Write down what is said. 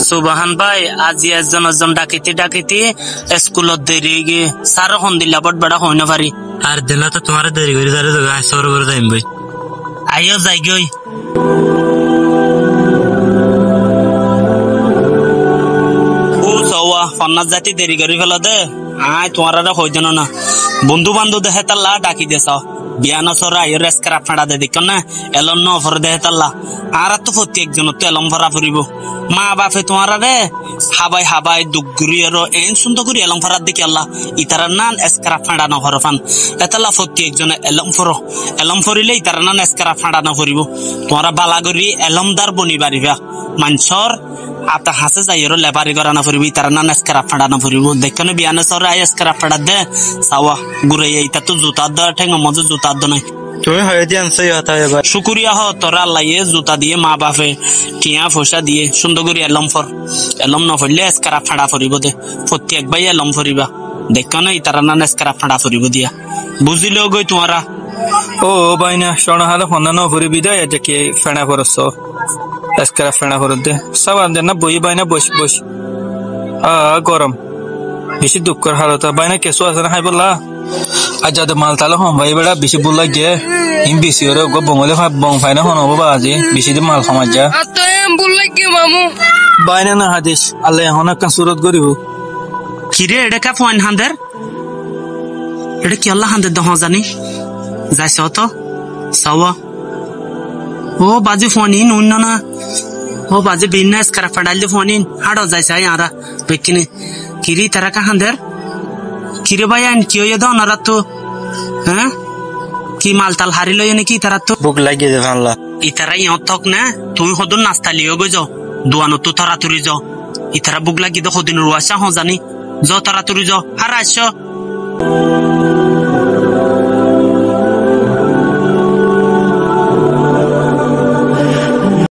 সুবহান ভাই আজি একজন ডাকিতে স্কুলত দেরি গিয়ে সার হন দিলা বট বড় হইনা পারি আর দিলা তো তোমার দেরি করে যারে তো গাছ সর করে যাইম ভাই আইও যাই গই ও সওয়া ফন্নাস জাতি দেরি করি ফেলা দে আয় তোমারা হই জানো না বন্ধু বান্ধব দেহে তাল্লা ডাকি দেসাও বিয়ানো সরা আইও রেস্কার আপনারা দে দেখো না এলন ন ফর দেহে তাল্লা আর তো প্রত্যেক জন তো এলম ভরা ফুরিব মা বাপে তোমারা রে হাবাই দুগুরি আর এন সুন্দর করি এলম ভরা দেখি আল্লাহ ইতারা নান এসকার ফাঁড়া ন হরফান এতাল্লা প্রত্যেক জন এলম ফরিলে ইতারা নান এসকার ফাঁড়া ন ফুরিব তোমরা বালাগরি এলমদার বনি বাড়িবা মানসর আতা হাসে যাইরো লেবারি করা না ফুরিবি তারা না এসকার ফাঁড়া না ফুরিব দেখনে বিয়ানে সর আই এসকার ফাঁড়া দে সাওয়া গুরে এইটা তো জুতা দ ঠেঙ্গ মজা জুতা দ নাই তুমি হয় দিয়ান সই হতা এবার শুকরিয়া হ তোরা আল্লাহ জুতা দিয়ে মা বাপে টিয়া ফসা দিয়ে সুন্দর করে এলম ন ফরলে এসকারা ফাঁড়া ফরিব দে প্রত্যেক ভাই এলম ফরিবা দেখো না তারা না এসকারা ফাঁড়া ফরিব দিয়া বুঝিলেও গই তোমারা ও বাইনা শোনা হালে ফন্না ন ফুরি বিদায় এটা কি ফেনা করছ এসকারা ফেনা করে দে সব আনতে না বই বাইনা বস গরম বেশি দুঃখের হালত বাইনা কেসু আছে না হাই বললা আর যাদের মাল তালে হম ভাই বেড়া বেশি বললা গিয়ে হিম বেশি ওরে বঙ্গলে বং ফাইনা হন হবো আজি বেশি দিয়ে মাল সমাজ যা বাইনা না হাদিস আল্লাহ এখন একটা সুরত করিব কিরে এটা কা ফোন হান্দের এটা কি আল্লাহ হান্দের দহ জানি যাইছ তো সাওয়া ও বাজে ফোন ইন অন্য না ও বাজে বিজনেস করা ফড়াইলে ফোন ইন হাড়ো যাইছে আরা বেকিনে কিরি তারা কা হান্দের কিরে ভাই আন কি হয়ে দাও না তো হ্যাঁ কি মালতাল হারিল নাকি তারা তো বুক লাগিয়ে দে ভাল্লা ইতারা ইয়ত থক না তুমি সদন নাস্তা লিও গো যাও দোয়ানো তো তরাতুরি যাও ইতারা বুক লাগি দে সদিন রুয়াশা হ জানি যাও তরাতুরি যাও আর আসো